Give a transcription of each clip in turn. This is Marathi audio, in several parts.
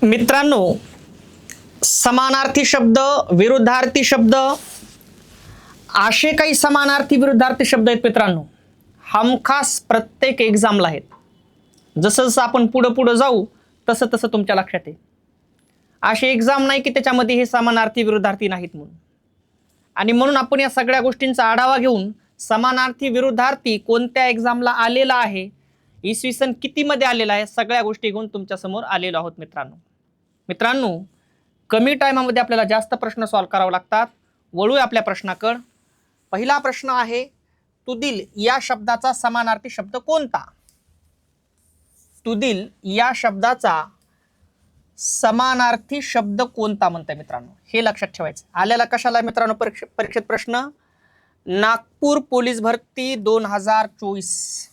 मित्रांनो, समानार्थी शब्द, विरुद्धार्थी शब्द असे काही समानार्थी विरुद्धार्थी शब्द आहेत मित्रांनो, हमखास प्रत्येक एक्झामला आहेत. जसं जसं आपण पुढं पुढं जाऊ तसं तसं तुमच्या लक्षात येईल. असे एक्झाम नाही की त्याच्यामध्ये हे समानार्थी विरुद्धार्थी नाहीत म्हणून. आणि म्हणून आपण या सगळ्या गोष्टींचा आढावा घेऊन समानार्थी विरुद्धार्थी कोणत्या एक्झामला आलेला आहे, इसवी सन कितीमध्ये आलेला आहे, सगळ्या गोष्टी घेऊन तुमच्या समोर आलेलो आहोत मित्रांनो. कमी टायमामध्ये आपल्याला जास्त प्रश्न सॉल्व्ह करावे लागतात. वळूया आपल्या प्रश्नाकडे. पहिला प्रश्न आहे, तुदिल या शब्दाचा समानार्थी शब्द कोणता? तुदिल या शब्दाचा समानार्थी शब्द कोणता म्हणताय मित्रांनो, हे लक्षात ठेवायचं. आलेला कशाला मित्रांनो परीक्षेत प्रश्न? नागपूर पोलीस भरती 2024.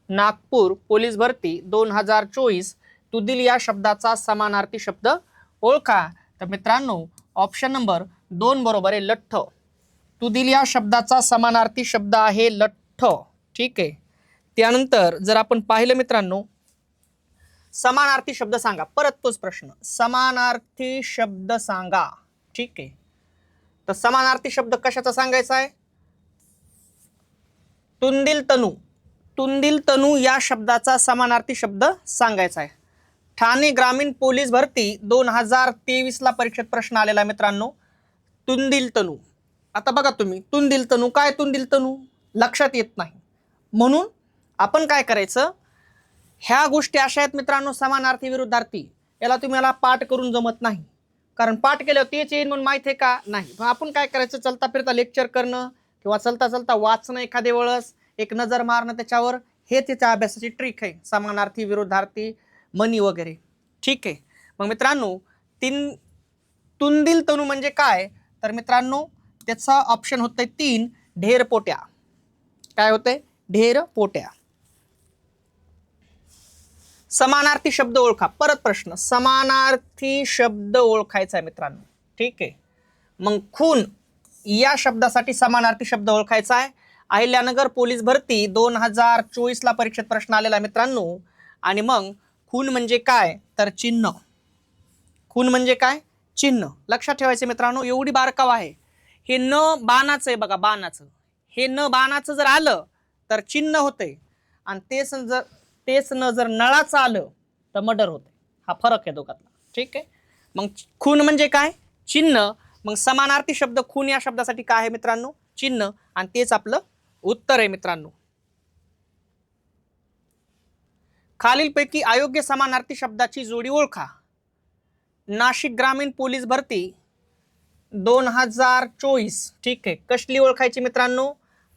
नागपूर पोलीस भरती 2024. तुदिल या शब्दाचा समानार्थी शब्द ओळखा. तर मित्रांनो ऑप्शन नंबर 2 बरोबर आहे, लठ्ठ. तुदिल या शब्दाचा समानार्थी शब्द आहे लठ्ठ. ठीक आहे. त्यानंतर जर आपण पाहिलं मित्रांनो, समानार्थी शब्द सांगा. परत तोच प्रश्न, समानार्थी शब्द सांगा. ठीक आहे. तर समानार्थी शब्द कशाचा सांगायचा आहे? तुंदिल तनू. तुंदिल तनू या शब्दाचा समानार्थी शब्द सांगायचा आहे. ठाणे ग्रामीण पोलीस भरती 2023 ला परीक्षेत प्रश्न आलेला मित्रांनो, तुंदिल तनू. आता बघा तुम्ही, तुंदिल तनू काय, तुंदिल तनू लक्षात येत नाही. म्हणून आपण काय करायचं, ह्या गोष्टी अशा आहेत मित्रांनो समानार्थी विरुद्धार्थी, याला तुम्हाला पाठ करून जमत नाही. कारण पाठ केल्यावर तेच येईल म्हणून माहिती आहे का? नाही. मग आपण काय करायचं, चलता फिरता लेक्चर करणं किंवा चलता चलता वाचणं एखाद्या वेळेस, एक नजर मारणं त्याच्यावर, हे त्याच्या अभ्यासाची ट्रिक आहे. समानार्थी विरुद्धार्थी मनी वगैरे. ठीक आहे. मग मित्रांनो तुंदिल तनू म्हणजे काय? तर मित्रांनो त्याचा ऑप्शन होतंय 3, ढेरपोट्या. काय होतंय? ढेरपोट्या. समानार्थी शब्द ओळखा. परत प्रश्न, समानार्थी शब्द ओळखायचा आहे मित्रांनो. ठीक आहे. मग खून या शब्दासाठी समानार्थी शब्द ओळखायचा आहे. अहिल्यानगर पोलीस भरती 2024 ला परीक्षेत प्रश्न आलेला मित्रांनो. आणि मग खून म्हणजे काय? तर चिन्ह. खून म्हणजे काय? चिन्ह. लक्षात ठेवायचे मित्रांनो, एवढी बारकाव आहे. हे न बाणाचं आहे बघा, बाणाचं. हे न बाणाचं जर आलं तर चिन्ह होते, आणि तेच न जर नळाचं आलं तर मर्डर होते. हा फरक आहे दोघातला. ठीक आहे. मग खून म्हणजे काय? चिन्ह. मग समानार्थी शब्द खून या शब्दासाठी काय आहे मित्रांनो? चिन्ह. आणि तेच आपलं उत्तर आहे मित्रांनो. खालीलपैकी अयोग्य समानार्थी शब्दाची जोडी ओळखा. नाशिक ग्रामीण पोलीस भरती 2024. ठीक आहे. कसली ओळखायची मित्रांनो?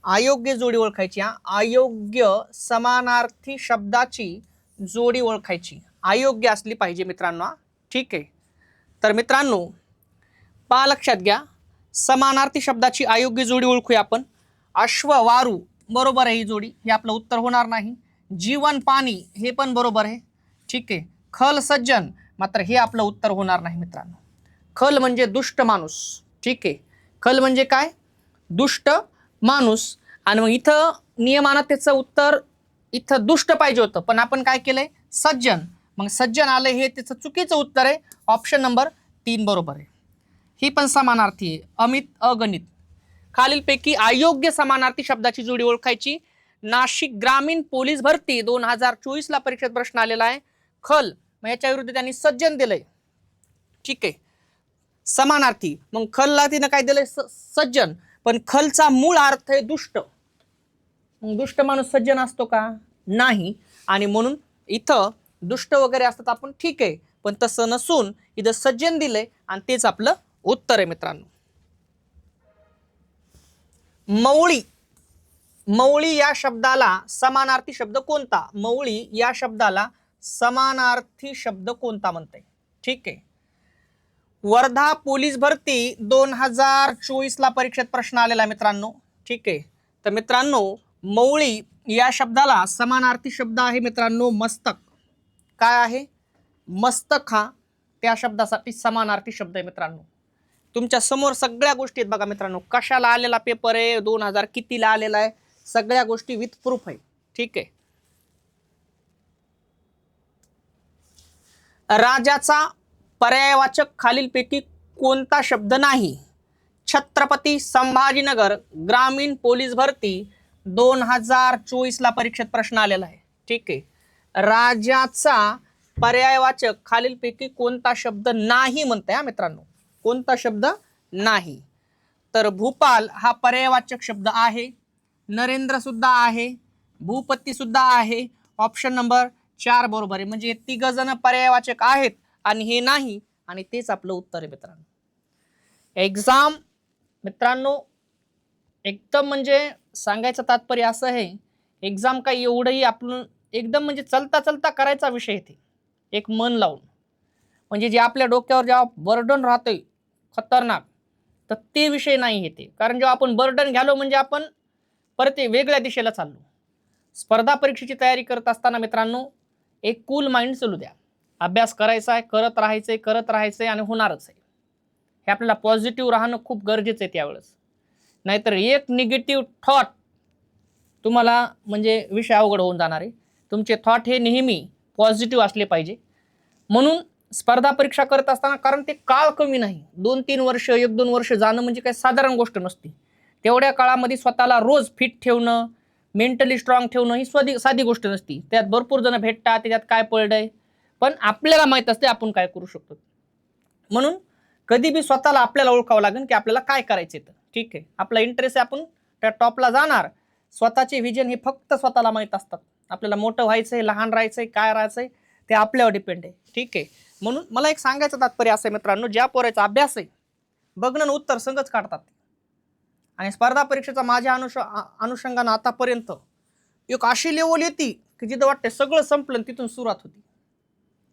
अयोग्य जोडी ओळखायची. अयोग्य समानार्थी शब्दाची जोडी ओळखायची. अयोग्य असली पाहिजे मित्रांनो. ठीक आहे. तर मित्रांनो पहा, लक्षात घ्या, समानार्थी शब्दाची अयोग्य जोडी ओळखूया आपण. अश्व वारू बरोबर आहे ही जोडी, हे आपलं उत्तर होणार नाही. जीवन पाणी हे पण बरोबर आहे. ठीक आहे. खल सज्जन मात्र हे आपलं उत्तर होणार नाही मित्रांनो. खल म्हणजे दुष्ट माणूस. ठीक आहे. खल म्हणजे काय? दुष्ट माणूस. आणि मग इथं नियमानं त्याचं उत्तर इथं दुष्ट पाहिजे होतं, पण आपण काय केलंय? सज्जन. मग सज्जन आलं, हे त्याचं चुकीचं उत्तर आहे. ऑप्शन नंबर 3 बरोबर आहे. ही पण समानार्थी आहे. अमित अगणित. खालीलपैकी अयोग्य समानार्थी शब्दाची जोडी ओळखायची. नाशिक ग्रामीण पोलीस भरती 2024 ला परीक्षेत प्रश्न आलेला आहे. खल, मग याच्या विरुद्ध त्यांनी सज्जन दिलंय. ठीक आहे. समानार्थी. मग खलला तिनं काय दिलंय? सज्जन. पण खलचा मूळ अर्थ आहे दुष्ट. मग दुष्ट माणूस सज्जन असतो का? नाही. आणि म्हणून इथं दुष्ट वगैरे असतात आपण, ठीक आहे, पण तसं नसून इथं सज्जन दिलंय, आणि तेच आपलं उत्तर आहे मित्रांनो. मवळी. मवळी या शब्दाला समानार्थी शब्द कोणता? मवळी या शब्दाला समानार्थी शब्द कोणता म्हणते? ठीक आहे. वर्धा पोलीस भरती 2024 ला परीक्षेत प्रश्न आलेला मित्रांनो. ठीक आहे. तर मित्रांनो मवळी या शब्दाला समानार्थी शब्द आहे मित्रांनो मस्तक. काय आहे? मस्तक हा त्या शब्दासाठी समानार्थी शब्द आहे मित्रांनो. तुमच्या समोर सगळ्या गोष्टी आहेत बघा मित्रांनो. कशाला आलेला पेपर आहे, 2000 कितीला आलेला आहे, सगळ्या गोष्टी विथ प्रूफ आहे. ठीक आहे. राजाचा पर्यायवाचक खालीलपैकी कोणता शब्द नाही? छत्रपती संभाजीनगर ग्रामीण पोलीस भरती 2024 ला परीक्षेत प्रश्न आलेला आहे. ठीक आहे. राजाचा पर्यायवाचक खालीलपैकी कोणता शब्द नाही म्हणताय हा मित्रांनो, कोणता शब्द नाही? तर भूपाल हा पर्यायवाचक शब्द आहे, नरेंद्र सुद्धा आहे, भूपती सुद्धा आहे. ऑप्शन नंबर 4 बरोबर आहे. म्हणजे तिघ जण पर्यायवाचक आहेत आणि हे नाही, आणि तेच आपलं उत्तर आहे मित्रांनो. एक्झाम मित्रांनो एकदम म्हणजे सांगायचं तात्पर्य असं आहे, एक्झाम काही एवढंही आपण एकदम म्हणजे चलता चलता करायचा विषय येते, एक मन लावून. म्हणजे जे आपल्या डोक्यावर जेव्हा बर्डन राहतोय खतरनाक, तर ते विषय नाही येते. कारण जेव्हा आपण बर्डन घ्यालो म्हणजे आपण परत वेगळ्या दिशेला चाललो. स्पर्धा परीक्षेची तयारी करत असताना मित्रांनो एक कूल माइंड चालू द्या. अभ्यास करायचा आहे, करत राहायचंय आणि होणारच आहे. हे आपल्याला पॉझिटिव्ह राहणं खूप गरजेचं आहे त्यावेळेस. नाहीतर एक निगेटिव्ह थॉट तुम्हाला म्हणजे विषय अवघड होऊन जाणार आहे. तुमचे थॉट हे नेहमी पॉझिटिव्ह असले पाहिजे. म्हणून स्पर्धा परीक्षा करत असताना, कारण ते काळ कमी नाही, 2-3 वर्ष 1-2 वर्ष जाणं म्हणजे काही साधारण गोष्ट नसते. तेवढ्या काळामध्ये स्वतःला रोज फिट ठेवणं, मेंटली स्ट्रॉंग ठेवणं ही साधी गोष्ट नसती. त्यात भरपूर जण भेटतात, त्याच्यात काय पडलंय, पण आपल्याला माहित असते आपण काय करू शकतो. म्हणून कधी बी स्वतःला आपल्याला ओळखावं लागेल की आपल्याला काय करायचं. तर ठीक आहे, आपला इंटरेस्ट आहे, आपण त्या टॉपला जाणार. स्वतःचे विजन हे फक्त स्वतःला माहित असतात. आपल्याला मोठं व्हायचंय, लहान राहायचंय, काय राहायचंय ते आपल्यावर डिपेंड आहे. ठीक आहे. म्हणून मला एक सांगायचं तात्पर्य असं आहे मित्रांनो, ज्या पोराचा अभ्यास आहे बघणं उत्तर संगच काढतात. आणि स्पर्धा परीक्षेचा माझ्या अनुषंगानं आतापर्यंत एक अशी लेवल येते की जिथं वाटते सगळं संपलं, तिथून सुरुवात होती,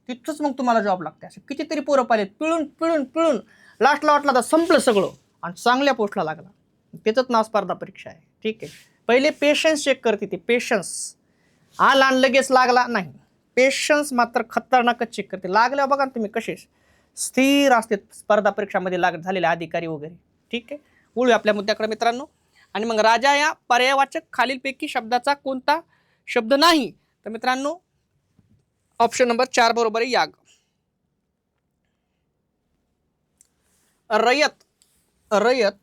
तिथंच मग तुम्हाला जॉब लागते. असे कितीतरी पोरं पाहिलेत, पिळून पिळून पिळून लास्टला वाटलं तर संपलं सगळं आणि चांगल्या पोस्टला लागला. त्याचंच नाव स्पर्धा परीक्षा आहे. ठीक आहे. पहिले पेशन्स चेक करते ती, पेशन्स. आला आणि लगेच लागला नाही, पेशन्स मात्र खतरनाकच चेक करते. लागल्यावर बघा तुम्ही कसे स्थिर असते स्पर्धा परीक्षामध्ये झालेले अधिकारी वगैरे. ठीक आहे. बोलू आपल्या मुद्द्याकडे मित्रांनो. आणि मग राजा या पर्यायवाचक खालीलपैकी शब्दाचा कोणता शब्द नाही? तर मित्रांनो ऑप्शन नंबर 4 बरोबर आहे, याग. रयत रयत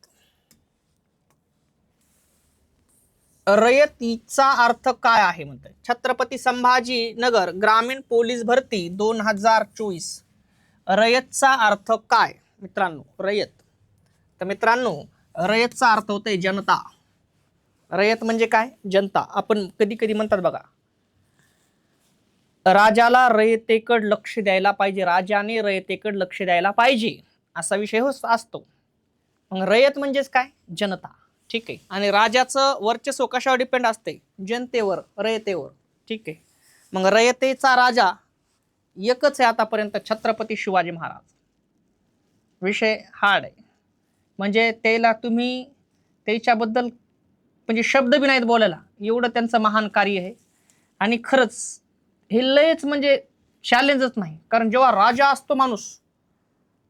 रयतीचा अर्थ काय आहे म्हणतात? छत्रपती संभाजीनगर ग्रामीण पोलीस भरती 2024. रयतचा अर्थ काय मित्रांनो? रयत. तर मित्रांनो रयतचा अर्थ होतोय जनता. रयत म्हणजे काय? जनता. आपण कधी कधी म्हणतात बघा, राजाला रयतेकडे लक्ष द्यायला पाहिजे, राजाने रयतेकडे लक्ष द्यायला पाहिजे, असा विषय असतो. मग रयत म्हणजेच काय? जनता. ठीक आहे. आणि राजाचं वर्चस्व कशावर डिपेंड असते? जनतेवर, रयतेवर. ठीक आहे. मग रयतेचा राजा एकच आहे आतापर्यंत, छत्रपती शिवाजी महाराज. विषय हार्ड आहे. म्हणजे त्याला तुम्ही त्याच्याबद्दल म्हणजे शब्द बी नाहीत बोलायला, एवढं त्यांचं महान कार्य आहे. आणि खरंच हे लयच म्हणजे चॅलेंजच नाही. कारण जेव्हा राजा असतो माणूस,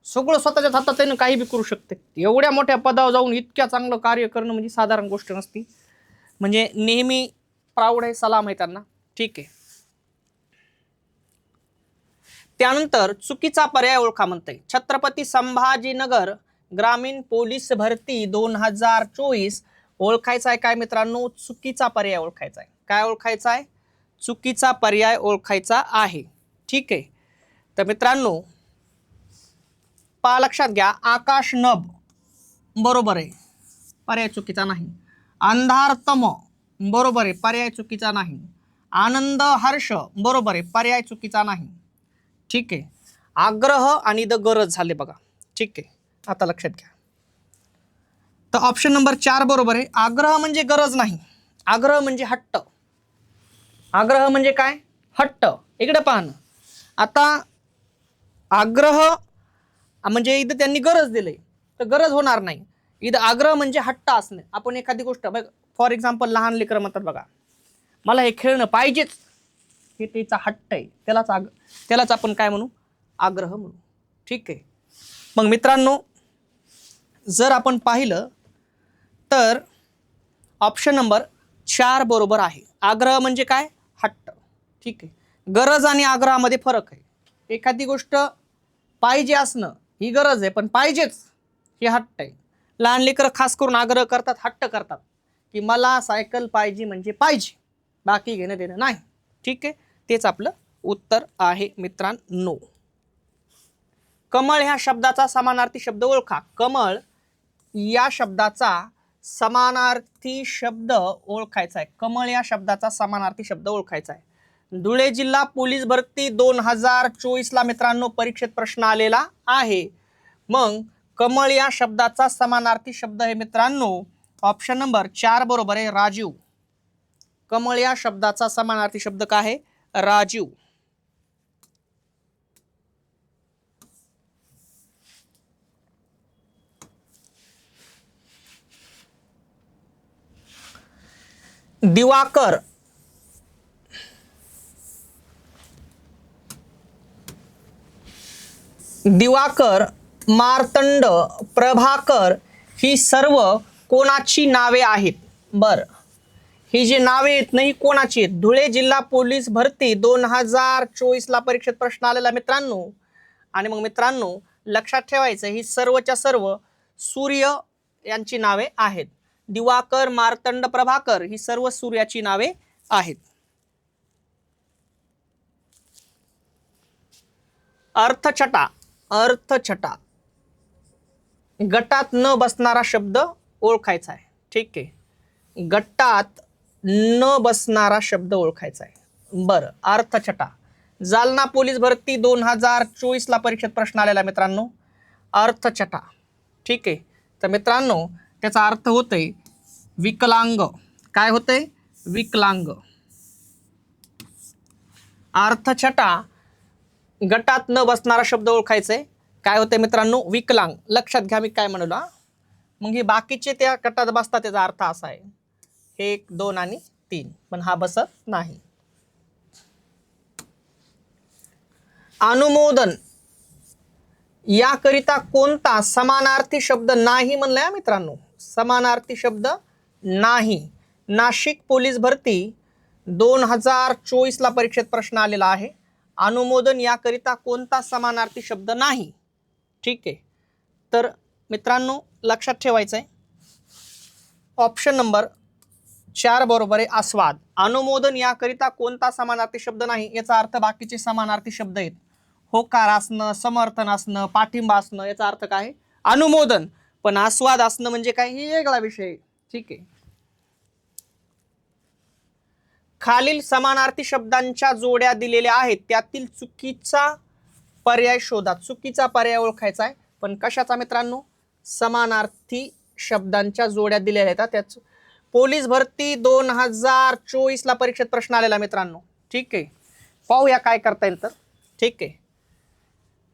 सगळं स्वतःच्या हातात त्यानं काही बी करू शकते. एवढ्या मोठ्या पदावर जाऊन इतक्या चांगलं कार्य करणं म्हणजे साधारण गोष्ट नसती. म्हणजे नेहमी प्राऊड आहे, सलाम आहे त्यांना. ठीक आहे. त्यानंतर चुकीचा पर्याय ओळखा म्हणते. छत्रपती संभाजीनगर ग्रामीण पोलीस भरती 2024 ओळखायचा आहे काय मित्रांनो? चुकीचा पर्याय ओळखायचा आहे. काय ओळखायचा आहे? चुकीचा पर्याय ओळखायचा आहे. ठीक आहे. तर मित्रांनो लक्षात घ्या, आकाश नभ बरोबर आहे, पर्याय चुकीचा नाही. अंधारतम बरोबर आहे, पर्याय चुकीचा नाही. आनंद हर्ष बरोबर आहे, पर्याय चुकीचा नाही. ठीक आहे. आग्रह आणि द गरज झाले बघा. ठीक आहे. आता लक्षात घ्या. तर ऑप्शन नंबर 4 बरोबर आहे. आग्रह म्हणजे गरज नाही, आग्रह म्हणजे हट्ट. आग्रह म्हणजे काय? हट्ट. इकडे पहा ना. आता आग्रह म्हणजे इथं त्यांनी गरज दिली तर गरज होणार नाही. इथं आग्रह म्हणजे हट्ट असणे. आपण एखादी गोष्ट फॉर एक्झाम्पल लहान लेकरं म्हणतात बघा, मला हे खेळणं पाहिजेच, हे त्याचा हट्ट आहे, त्यालाच आपण काय म्हणू? आग्रह म्हणू. ठीक आहे. मग मित्रांनो जर आपण पाहिलं तर ऑप्शन नंबर 4 बरोबर आहे. आग्रह म्हणजे काय? हट्ट. ठीक आहे. गरज आणि आग्रहामध्ये फरक आहे. एखादी गोष्ट पाहिजे असणं ही गरज आहे, पण पाहिजेच ही हट्ट आहे. लहान लेकरं खास करून आग्रह करतात, हट्ट करतात की मला सायकल पाहिजे म्हणजे पाहिजे, बाकी घेणं देणं नाही. ठीक आहे, तेच आपलं उत्तर आहे मित्रांनो. कमळ ह्या शब्दाचा समानार्थी शब्द ओळखा. कमळ या शब्दाचा समानार्थी शब्द ओळखायचा आहे. कमळ या शब्दाचा समानार्थी शब्द ओळखायचा आहे. धुळे जिल्हा पोलीस भरती 2024 ला मित्रांनो परीक्षेत प्रश्न आलेला आहे. मग कमळ या शब्दाचा समानार्थी शब्द आहे मित्रांनो, ऑप्शन नंबर 4 बरोबर आहे राजीव. कमळ या शब्दाचा समानार्थी शब्द काय आहे? राजीव. दिवाकर दिवाकर, मार्तंड, प्रभाकर ही सर्व कोणाची नावे आहेत? बर, ही जी नावे आहेत ना ही कोणाची आहेत? धुळे जिल्हा पोलीस भरती 2024 ला परीक्षेत प्रश्न आलेला मित्रांनो. आणि मग मित्रांनो लक्षात ठेवायचं ही सर्वच्या सर्व सूर्य यांची नावे आहेत. दिवाकर, मार्तंड, प्रभाकर ही सर्व सूर्याची नावे आहेत. अर्थछटा. अर्थछटा गटात न बसणारा शब्द ओळखायचा आहे. ठीक आहे, गटात न बसणारा शब्द ओळखायचा आहे. बरं, अर्थछटा जालना पोलीस भरती 2024 ला परीक्षेत प्रश्न आलेला मित्रांनो. अर्थछटा. ठीक आहे, तर मित्रांनो त्याचा अर्थ होतोय विकलांग. काय होतंय? विकलांग. अर्थछटा गटात न बसणारा शब्द ओळखायचंय. काय होतंय मित्रांनो? विकलांग. लक्षात घ्या मी काय म्हणलो. मग हे बाकीचे त्या गटात बसतात, त्याचा अर्थ असा आहे 1, 2 आणि 3, पण हा बसत नाही. अनुमोदन याकरिता कोणता समानार्थी शब्द नाही म्हणलाय मित्रांनो? समानार्थी शब्द नाही. नाशिक पोलीस भरती 2024 ला परीक्षेत प्रश्न आलेला आहे. अनुमोदन याकरिता कोणता समानार्थी शब्द नाही? ठीक आहे, तर मित्रांनो लक्षात ठेवायचं आहे ऑप्शन नंबर 4 बरोबर आहे आस्वाद. अनुमोदन याकरिता कोणता समानार्थी शब्द नाही, याचा अर्थ बाकीचे समानार्थी शब्द आहेत. होकार असणं, समर्थन असणं, पाठिंबा असणं, याचा अर्थ काय? अनुमोदन. पण आस्वाद असणं म्हणजे काय, ही वेगळा विषय. ठीक आहे, खालील समानार्थी शब्दांच्या जोड्या दिलेल्या आहेत, त्यातील चुकीचा पर्याय शोधा. चुकीचा पर्याय ओळखायचा आहे, पण कशाचा मित्रांनो? समानार्थी शब्दांच्या जोड्या दिलेल्या आहेत. त्याच पोलीस भरती 2024 ला परीक्षेत प्रश्न आलेला मित्रांनो. ठीक आहे, पाहूया काय करता येईल तर. ठीक आहे,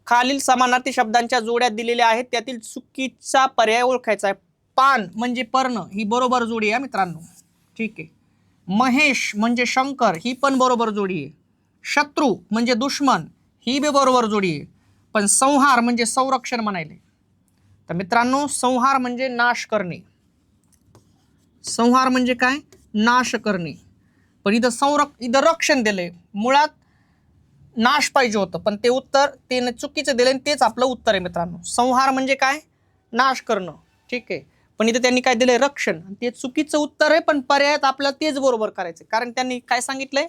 खालील समानार्थी शब्दांच्या जोड्या दिलेल्या आहेत, त्यातील चुकीचा पर्याय ओळखायचा आहे. पान म्हणजे पर्ण ही बरोबर जोडी आहे मित्रांनो. ठीक आहे, महेश म्हणजे शंकर ही पण बरोबर जोडी आहे. शत्रू म्हणजे दुश्मन ही बी बरोबर जोडी आहे. पण संहार म्हणजे संरक्षण म्हणायले. तर मित्रांनो संहार म्हणजे नाश करणे. संहार म्हणजे काय? नाश करणे. पण इथं रक्षण दिले. मुळात नाश पाहिजे होतं, पण ते उत्तर ते चुकीचं दिले, तेच आपलं उत्तर आहे मित्रांनो. संहार म्हणजे काय? नाश करणं. ठीक आहे, पण इथं त्यांनी काय दिलंय? रक्षण. ते चुकीचं उत्तर आहे, पण पर्यायात आपल्याला तेच बरोबर करायचं. कारण त्यांनी काय सांगितलंय?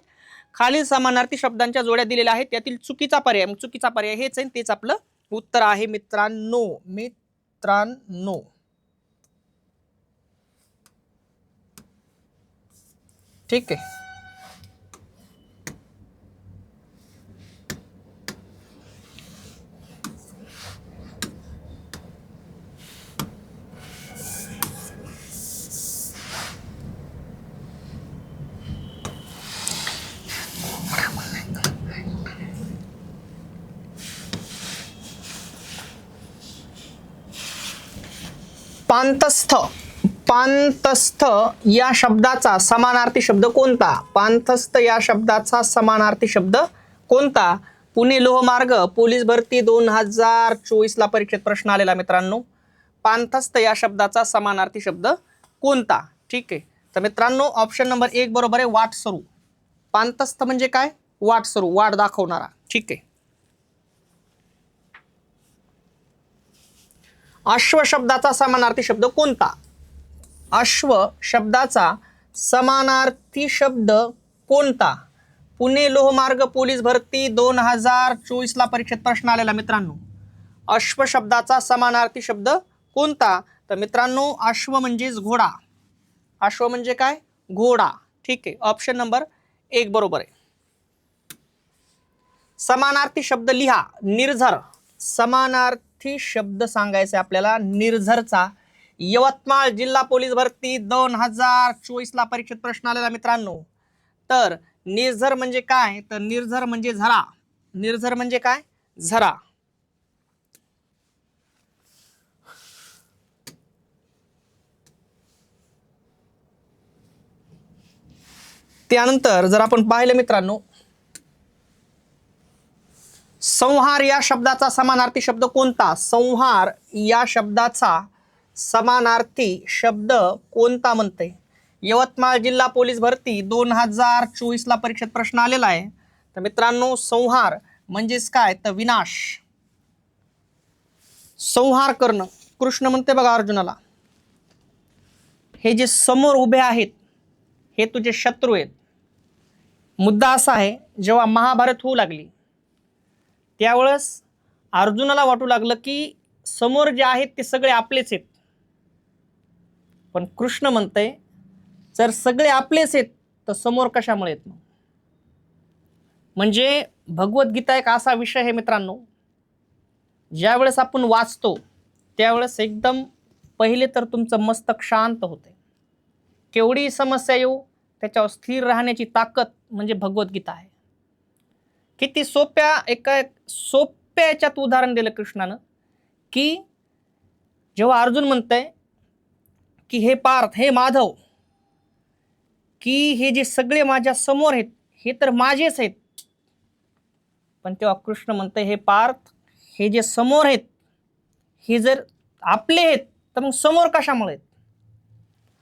खालील समानार्थी शब्दांच्या जोड्या दिलेल्या आहेत, त्यातील चुकीचा पर्याय. मग चुकीचा पर्याय हेच आहे, तेच आपलं उत्तर आहे मित्रांनो. मित्रांनो ठीक आहे, पांतस्थ. पांतस्थ या शब्दाचा समानार्थी शब्द कोणता? पांतस्थ या शब्दाचा समानार्थी शब्द कोणता? पुणे लोहमार्ग पोलीस भरती 2024 ला परीक्षेत प्रश्न आलेला मित्रांनो. पांतस्थ या शब्दाचा समानार्थी शब्द कोणता? ठीक आहे, तर मित्रांनो ऑप्शन नंबर 1 बरोबर आहे वाटसरू. पांतस्थ म्हणजे काय? वाटसरू, वाट दाखवणारा. ठीक आहे, अश्व शब्दाचा समानार्थी शब्द कोणता? अश्व शब्दाचा समानार्थी शब्द कोणता? पुणे लोहमार्ग पोलीस भरती 2024 ला परीक्षेत प्रश्न आलेला मित्रांनो. अश्व शब्दाचा समानार्थी शब्द कोणता? तर मित्रांनो अश्व म्हणजेच घोडा. अश्व म्हणजे काय? घोडा. ठीक आहे, ऑप्शन नंबर 1 बरोबर आहे. समानार्थी शब्द लिहा. निर्झर. समानार्थी शब्द सांगायचा आपल्याला निर्झरचा. यवतमाळ जिल्हा पोलीस भरती 2024 ला परीक्षेत प्रश्न आलेला मित्रांनो. तर निर्झर म्हणजे काय? तर निर्झर म्हणजे झरा. निर्झर म्हणजे काय? झरा. त्यानंतर जर आपण पाहिलं मित्रांनो, संहार या शब्दाचा समानार्थी शब्द कोणता? संहार या शब्दाचा समानार्थी शब्द कोणता म्हणते? यवतमाळ जिल्हा पोलीस भरती 2024 ला परीक्षेत प्रश्न आलेला आहे. तर मित्रांनो संहार म्हणजेच काय? तर विनाश. संहार करणं. कृष्ण म्हणते बघा अर्जुनाला, हे जे समोर उभे आहेत हे तुझे शत्रू आहेत. मुद्दा असा आहे, जेव्हा महाभारत होऊ लागली त्यावेळेस अर्जुनाला वाटू लागलं की समोर जे आहेत ते सगळे आपलेच आहेत. पण कृष्ण म्हणते जर सगळे आपलेच आहेत तर समोर कशामुळे आहेत? म्हणजे भगवद्गीता एक असा विषय आहे मित्रांनो, ज्यावेळेस आपण वाचतो त्यावेळेस एकदम पहिले तर तुमचं मस्तक शांत होते. केवढी समस्या येऊ त्याच्यावर स्थिर राहण्याची ताकद म्हणजे भगवद्गीता आहे. किती सोप्या याच्यात उदाहरण दिलं कृष्णानं की जेव्हा अर्जुन म्हणतंय की हे पार्थ, हे माधव, की हे जे सगळे माझ्या समोर आहेत हे तर माझेच आहेत. पण तेव्हा कृष्ण म्हणतंय हे पार्थ, हे जे समोर आहेत हे जर आपले आहेत तर मग समोर कशामुळे आहेत?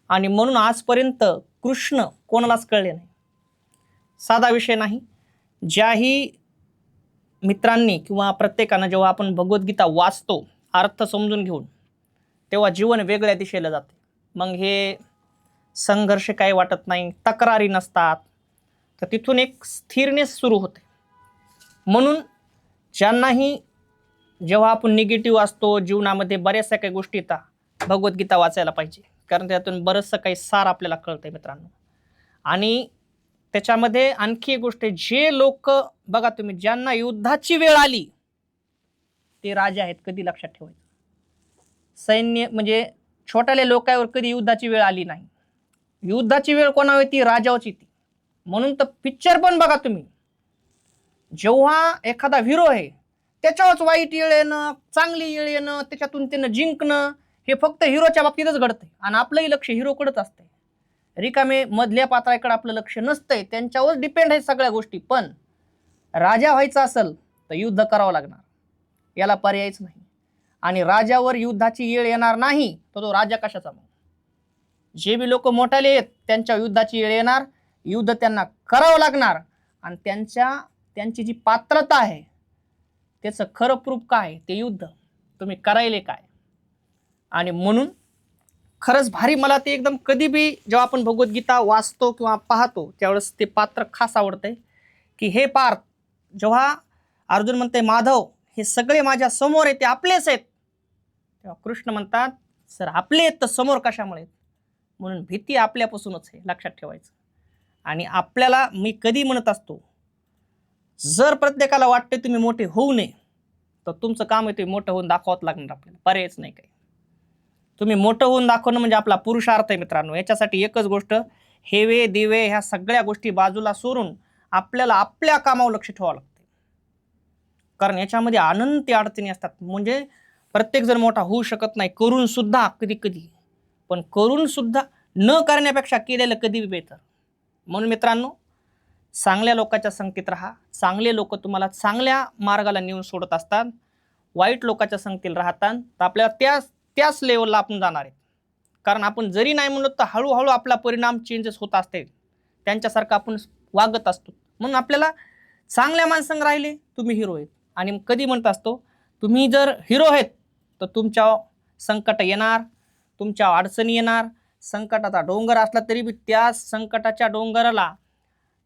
आणि म्हणून आजपर्यंत कृष्ण कोणालाच कळले नाही. साधा विषय नाही. ज्याही मित्रांनी किंवा प्रत्येकानं जेव्हा आपण भगवद्गीता वाचतो अर्थ समजून घेऊन, तेव्हा जीवन वेगळ्या दिशेला जाते. मग हे संघर्ष काही वाटत नाही, तक्रारी नसतात, तर तिथून एक स्थिरनेस सुरू होते. म्हणून ज्यांनाही जेव्हा आपण निगेटिव्ह असतो जीवनामध्ये बऱ्याचशा काही गोष्टी येतात, भगवद्गीता वाचायला पाहिजे, कारण त्यातून बरंचसं काही सार आपल्याला कळतंय मित्रांनो. आणि त्याच्यामध्ये आणखी एक गोष्ट आहे, जे लोक बघा तुम्ही ज्यांना युद्धाची वेळ आली ते राजा आहेत, कधी लक्षात ठेवायचं. सैन्य म्हणजे छोट्याल्या लोकांवर कधी युद्धाची वेळ आली नाही. युद्धाची वेळ कोणावर येते? राजावरची येते. म्हणून तर पिक्चर पण बघा तुम्ही, जेव्हा एखादा हिरो आहे त्याच्यावरच वाईट येळ येणं, चांगली येळ येणं, त्याच्यातून त्यानं जिंकणं, हे फक्त हिरोच्या बाबतीतच घडतंय. आणि आपलंही लक्ष हिरोकडेच असतंय. रिकामे मधल्या पात्राकडे आपलं लक्ष नसतंय, त्यांच्यावर डिपेंड आहे सगळ्या गोष्टी. पण राजा व्हायचं असेल तर युद्ध करावं लागणार, याला पर्यायच नाही. आणि राजावर युद्धाची येळ येणार नाही तर तो राजा कशाचा? मग जे बी लोक मोठाले आहेत त्यांच्या युद्धाची वेळ येणार, युद्ध त्यांना करावं लागणार. आणि त्यांची जी पात्रता आहे त्याचं खरं प्रूफ काय? ते युद्ध तुम्ही करायले काय? आणि म्हणून खरंच भारी मला ते एकदम कधी बी जेव्हा आपण भगवद्गीता वाचतो किंवा पाहतो त्यावेळेस ते पात्र खास आवडतंय की हे पार्थ, जेव्हा अर्जुन म्हणते माधव हे सगळे माझ्या समोर आहेत ते आपलेच आहेत, तेव्हा कृष्ण म्हणतात सर आपले आहेत तर समोर कशामुळे? म्हणून भीती आपल्यापासूनच आहे, लक्षात ठेवायचं. आणि आपल्याला मी कधी म्हणत असतो, जर प्रत्येकाला वाटते तुम्ही मोठे होऊ नये तर तुमचं काम आहे ते मोठं होऊन दाखवावं लागणार आपल्याला, पर्यायच नाही काही. तुम्ही मोठं होऊन दाखवणं म्हणजे आपला पुरुषार्थ आहे मित्रांनो. याच्यासाठी एकच गोष्ट, हेवे दिवे ह्या सगळ्या गोष्टी बाजूला सोडून आपल्याला आपल्या कामावर लक्ष ठेवावं लागते. कारण याच्यामध्ये अनंत अडचणी असतात. म्हणजे प्रत्येक जण मोठा होऊ शकत नाही, करून सुद्धा कधी कधी, पण करून सुद्धा न करण्यापेक्षा केलेलं कधी बेहतर. म्हणून मित्रांनो चांगल्या लोकांच्या संगतीत राहा. चांगले लोक तुम्हाला चांगल्या मार्गाला नेऊन सोडत असतात. वाईट लोकांच्या संगतीला राहतात तर आपल्याला त्याच लेवलला आपण जाणार आहे. कारण आपण जरी नाही म्हणलो तर हळूहळू आपला परिणाम चेंजेस होत असते, त्यांच्यासारखं आपण वागत असतो. म्हणून आपल्याला चांगल्या माणसांग राहिले तुम्ही हिरो आहेत. आणि कधी म्हणत असतो तुम्ही जर हिरो आहेत तर तुमच्या संकट येणार, तुमच्या अडचणी येणार, संकटाचा डोंगर असला तरी बी त्या संकटाच्या डोंगराला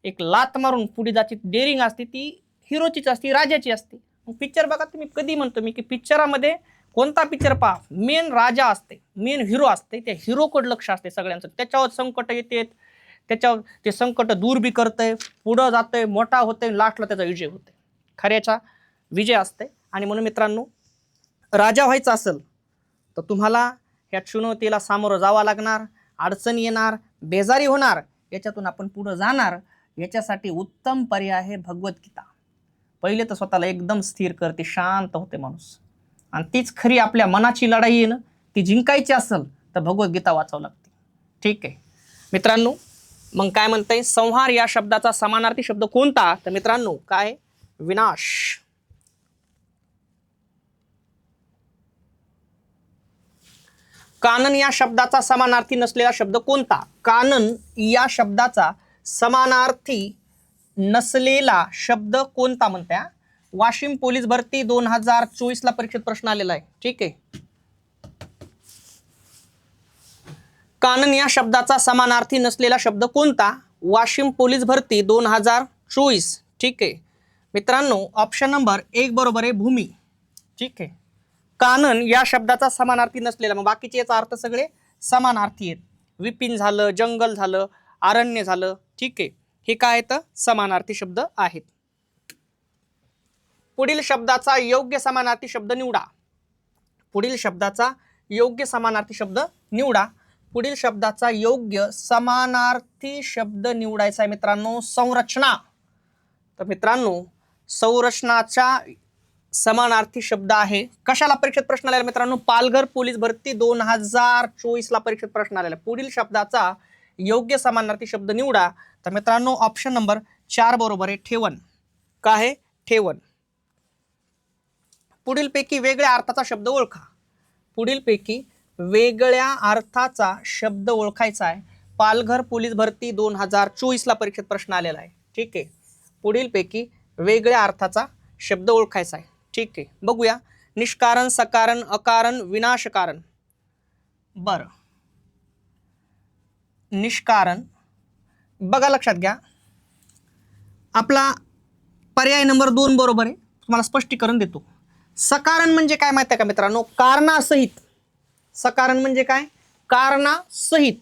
एक लात मारून पुढे जायची डेअरिंग असते ती हिरोचीच असते, राजाची असते. पिक्चर बघा तुम्ही, कधी म्हणतो मी की पिक्चरामध्ये कोणता पिक्चर पहा, मेन राजा असते, मेन हिरो असते, त्या हिरोकडे लक्ष असते सगळ्यांचं. त्याच्यावर संकट येते, त्याच्यावर ते संकट दूर बी करतंय, पुढं जातंय, मोठा होतंय, लास्टला त्याचा विजय होतोय, खऱ्याचा विजय असते. आणि म्हणून मित्रांनो, राजा व्हायचं असेल तर तुम्हाला ह्या चुनौतीला सामोरं जावं लागणार, अडचणी येणार, बेजारी होणार, याच्यातून आपण पुढं जाणार. याच्यासाठी उत्तम पर्याय आहे भगवद्गीता. पहिले तर स्वतःला एकदम स्थिर करते, शांत होते माणूस, आणि तीच खरी आपल्या मनाची लढाई आहे ना, ती जिंकायची असेल तर भगवद्गीता वाचावं लागते. ठीक आहे मित्रांनो, मग काय म्हणताय, संहार या शब्दाचा समानार्थी शब्द कोणता? तर मित्रांनो काय, विनाश. कानन या शब्दाचा समानार्थी नसलेला शब्द कोणता? कानन या शब्दाचा समानार्थी नसलेला शब्द कोणता म्हणत्या? वाशिम पोलीस भरती 2024 ला परीक्षेत प्रश्न आलेला आहे. ठीक आहे, कानन या शब्दाचा समानार्थी नसलेला शब्द कोणता? वाशिम पोलीस भरती 2024. ठीक आहे मित्रांनो, ऑप्शन नंबर 1 बरोबर आहे, भूमी. ठीक आहे, कानन या शब्दाचा समानार्थी नसलेला, मग बाकीचे याचा अर्थ सगळे समानार्थी आहेत. विपिन झालं, जंगल झालं, अरण्य झालं. ठीक आहे, हे काय आहेत? समानार्थी शब्द आहेत. पुढील शब्दाचा योग्य समानार्थी शब्द निवडा. पुढील शब्दाचा योग्य समानार्थी शब्द निवडा. पुढील शब्दाचा योग्य समानार्थी शब्द निवडायचा आहे मित्रांनो, संरचना. तर मित्रांनो, संरचनाचा समानार्थी शब्द आहे. कशाला परीक्षेत प्रश्न आलेला मित्रांनो? पालघर पोलीस भरती 2024 ला परीक्षेत प्रश्न आलेला. पुढील शब्दाचा योग्य समानार्थी शब्द निवडा. तर मित्रांनो, ऑप्शन नंबर 4 बरोबर आहे, ठेवण. काय आहे? ठेवण. पुढीलपैकी वेगळ्या अर्थाचा शब्द ओळखा. पुढीलपैकी वेगळ्या अर्थाचा शब्द ओळखायचा आहे. पालघर पोलीस भरती 2024 ला परीक्षेत प्रश्न आलेला आहे. ठीक आहे, पुढीलपैकी वेगळ्या अर्थाचा शब्द ओळखायचा आहे. ठीक आहे, बघूया. निष्कारण, सकारण, अकारण, विनाशकारण. बरं, निष्कारण बघा, लक्षात घ्या, आपला पर्याय नंबर 2 बरोबर आहे. तुम्हाला स्पष्टीकरण देतो. सकारण म्हणजे काय माहिती आहे का मित्रांनो? कारणासहित. सकारण म्हणजे काय? कारणासहित.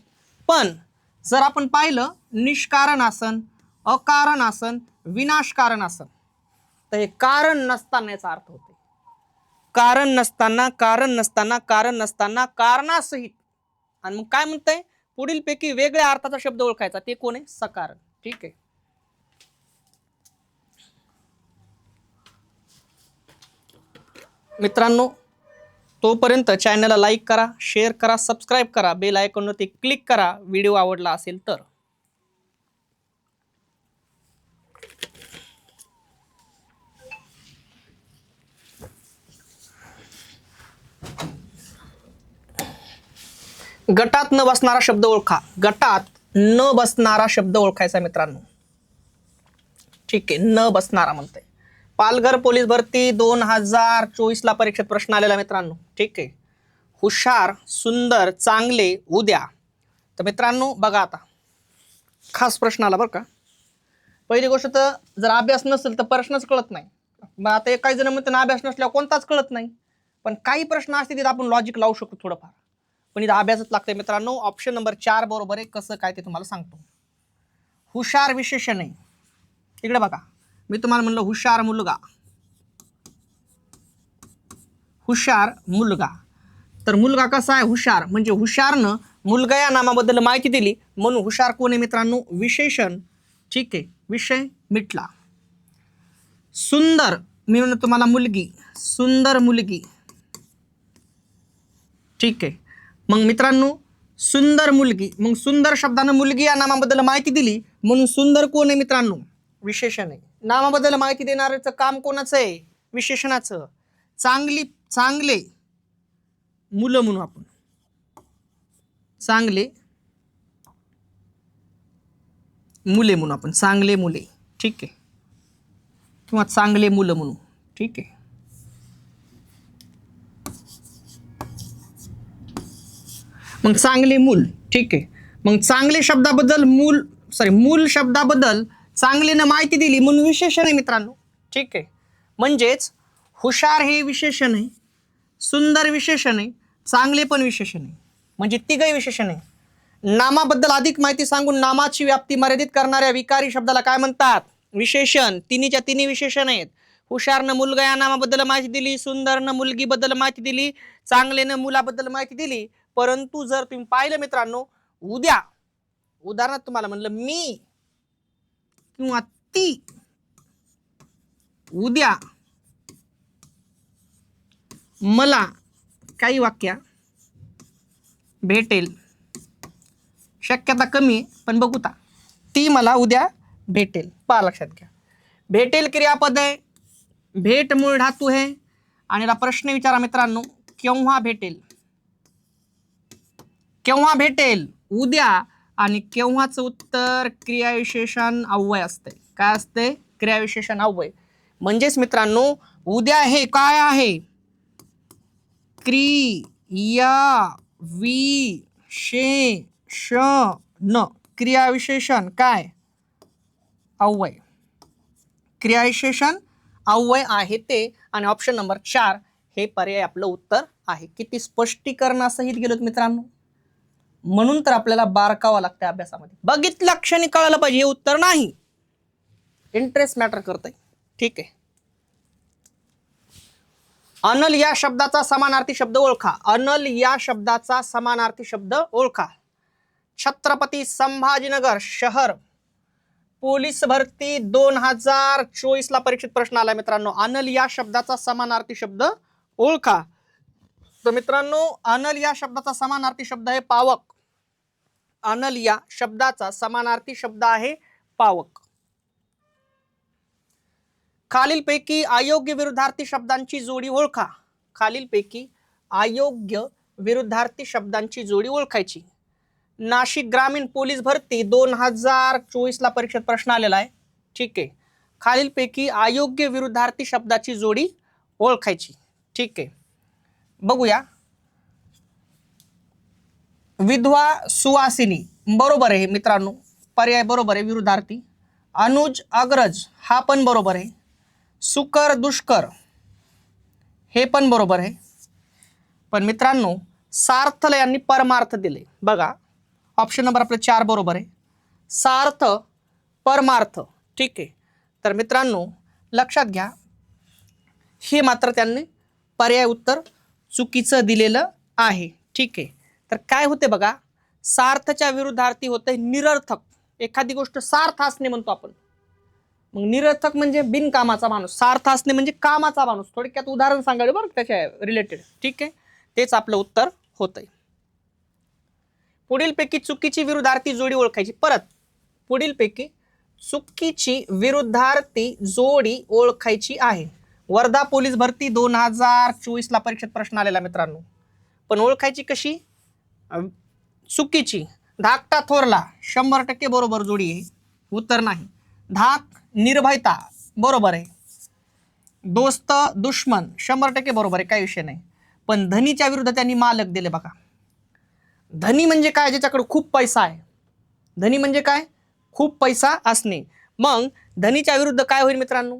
पण जर आपण पाहिलं, निष्कारण आसन, अकारण आसन, विनाशकारण आसन, तर हे कारण नसताना याचा अर्थ होते. कारण नसताना, कारण नसताना, कारण नसताना, कारणासहित. आणि मग काय म्हणतंय? पुढीलपैकी वेगळ्या अर्थाचा शब्द ओळखायचा, ते कोण आहे? सकारण. ठीक आहे, मित्रांनो, तोपर्यंत चॅनलला लाईक करा, शेअर करा, सबस्क्राईब करा, बेल आयकॉनवरती क्लिक करा व्हिडिओ आवडला असेल तर. गटात न बसणारा शब्द ओळखा. गटात न बसणारा शब्द ओळखायचा मित्रांनो. ठीक आहे, न बसणारा म्हणते. पालघर पोलीस भरती 2024 ला परीक्षेत प्रश्न आलेला मित्रांनो. ठीक आहे, हुशार, सुंदर, चांगले, उद्या. तर मित्रांनो बघा, आता खास प्रश्न आला बरं का. पहिली गोष्ट तर जर अभ्यास नसेल तर प्रश्नच कळत नाही. मग आता काही जण म्हणते ना, अभ्यास नसल्यावर कोणताच कळत नाही. पण काही प्रश्न असते तिथे आपण लॉजिक लावू शकतो थोडंफार, पण इथं अभ्यासच लागतंय मित्रांनो. ऑप्शन नंबर 4 बरोबर आहे. कसं काय ते तुम्हाला सांगतो. हुशार विशेषण आहे. इकडे बघा, मी तुम्हाला म्हणलं हुशार मुलगा, हुशार मुलगा. तर मुलगा कसा आहे? हुशार. म्हणजे हुशारनं मुलगा या नामाबद्दल माहिती दिली, म्हणून हुशार कोण आहे मित्रांनो? विशेषण. ठीक आहे, विषय मिटला. सुंदर, मी म्हणतो तुम्हाला मुलगी, सुंदर मुलगी. ठीक आहे, मग मित्रांनो सुंदर मुलगी, मग सुंदर शब्दानं मुलगी या नामाबद्दल माहिती दिली, म्हणून सुंदर कोण आहे मित्रांनो? विशेषण आहे. नामाबद्दल माहिती देणाऱ्याचं काम कोणाचं आहे? विशेषणाचं. चांगली, चांगले मुलं म्हणू आपण, चांगले मुले म्हणू आपण, चांगले मुले. ठीक आहे, किंवा चांगले मुलं म्हणू. ठीक आहे, मग चांगले मूल, ठीक आहे. मग चांगले शब्दाबद्दल मूल शब्दाबद्दल चांगलीनं माहिती दिली म्हणून विशेषण आहे मित्रांनो, ठीक आहे. म्हणजेच हुशार हे विशेषण आहे, सुंदर विशेषण आहे, चांगले पण विशेषण आहे, म्हणजे तिघही विशेषण आहे. नामाबद्दल अधिक माहिती सांगून नामाची व्याप्ती मर्यादित करणाऱ्या विकारी शब्दाला काय म्हणतात? विशेषण. तिन्हीच्या तिन्ही विशेषण आहेत. हुशारनं मुलगा या नामाबद्दल माहिती दिली, सुंदरनं मुलगीबद्दल माहिती दिली, चांगलेनं मुलाबद्दल माहिती दिली. परंतु जर तुम्ही पाहिलं मित्रांनो, उद्या उदाहरणार्थ तुम्हाला म्हणलं मी किंवा ती, उद्या मला काही वाक्य भेटेल, शक्यता कमी आहे पण बघूता, ती मला उद्या भेटेल. पहा लक्षात घ्या, भेटेल क्रियापद आहे, भेट मूळ धातू आहे, आणि याला प्रश्न विचारा मित्रांनो, केव्हा भेटेल? केव्हा भेटेल? उद्या. आणि केव्हाचं उत्तर क्रियाविशेषण अव्यय असते. काय असते? क्रियाविशेषण अव्यय. म्हणजेच मित्रांनो उद्या हे काय आहे? क्रिया विशेषण. क्रियाविशेषण काय? अव्यय. क्रियाविशेषण अव्यय आहे ते. आणि ऑप्शन नंबर 4 हे पर्याय आपलं उत्तर आहे. किती स्पष्टीकरणासहित गेलोत मित्रांनो, म्हणून तर आपल्याला बारकावं लागतं अभ्यासामध्ये. बघितल्या क्षणी कळायला पाहिजे हे उत्तर नाही. इंटरेस्ट मॅटर करतंय, ठीक आहे. अनल या शब्दाचा समानार्थी शब्द ओळखा. अनल या शब्दाचा समानार्थी शब्द ओळखा. छत्रपती संभाजीनगर शहर पोलीस भरती 2024 ला परीक्षित प्रश्न आला मित्रांनो. अनल या शब्दाचा समानार्थी शब्द ओळखा. तर मित्रांनो अनल या शब्दाचा समानार्थी शब्द आहे पावक. अनल या शब्दाचा समानार्थी शब्द आहे पावक. खालीलपैकी अयोग्य विरुद्धार्थी शब्दांची जोडी ओळखा. खालीलपैकी अयोग्य विरुद्धार्थी शब्दांची जोडी ओळखायची. नाशिक ग्रामीण पोलीस भरती 2024 ला परीक्षेत प्रश्न आलेला आहे, ठीक आहे. खालीलपैकी अयोग्य विरुद्धार्थी शब्दाची जोडी ओळखायची, ठीक आहे. बघूया. विधवा सुवासिनी बरोबर आहे मित्रांनो, पर्याय बरोबर आहे विरुद्धार्थी. अनुज अग्रज हा पण बरोबर आहे. सुकर दुष्कर हे पण बरोबर आहे. पण मित्रांनो सार्थला यांनी परमार्थ दिले. बघा ऑप्शन नंबर आपले 4 बरोबर आहे. सार्थ परमार्थ, ठीक आहे. तर मित्रांनो लक्षात घ्या, हे मात्र त्यांनी पर्याय उत्तर चुकीचं दिलेलं आहे, ठीक आहे. तर काय होते बघा, सार्थच्या विरुद्धार्थी होते निरर्थक. एखादी गोष्ट सार्थ असणे म्हणतो आपण, मग निरर्थक म्हणजे बिनकामाचा माणूस, सार्थ असणे म्हणजे कामाचा माणूस. थोडक्यात उदाहरण सांगायला बरं त्याच्या रिलेटेड, ठीक आहे. तेच आपलं उत्तर होतंय. पुढीलपैकी चुकीची विरुद्धार्थी जोडी ओळखायची. परत पुढीलपैकी चुकीची विरुद्धार्थी जोडी ओळखायची आहे. वर्धा पोलीस भरती 2024 ला परीक्षेत प्रश्न आलेला मित्रांनो. पण ओळखायची कशी? चुकीची. धाकटा थोरला 100% बरोबर जोडी आहे, उत्तर नाही. धाक निर्भयता बरोबर आहे. दोस्त दुश्मन 100% बरोबर आहे, काही विषय नाही. पण धनीच्या विरुद्ध त्यांनी मालक दिले. बघा धनी म्हणजे काय? ज्याच्याकडे खूप पैसा आहे. धनी म्हणजे काय? खूप पैसा असणे. मग धनीच्या विरुद्ध काय होईल मित्रांनो?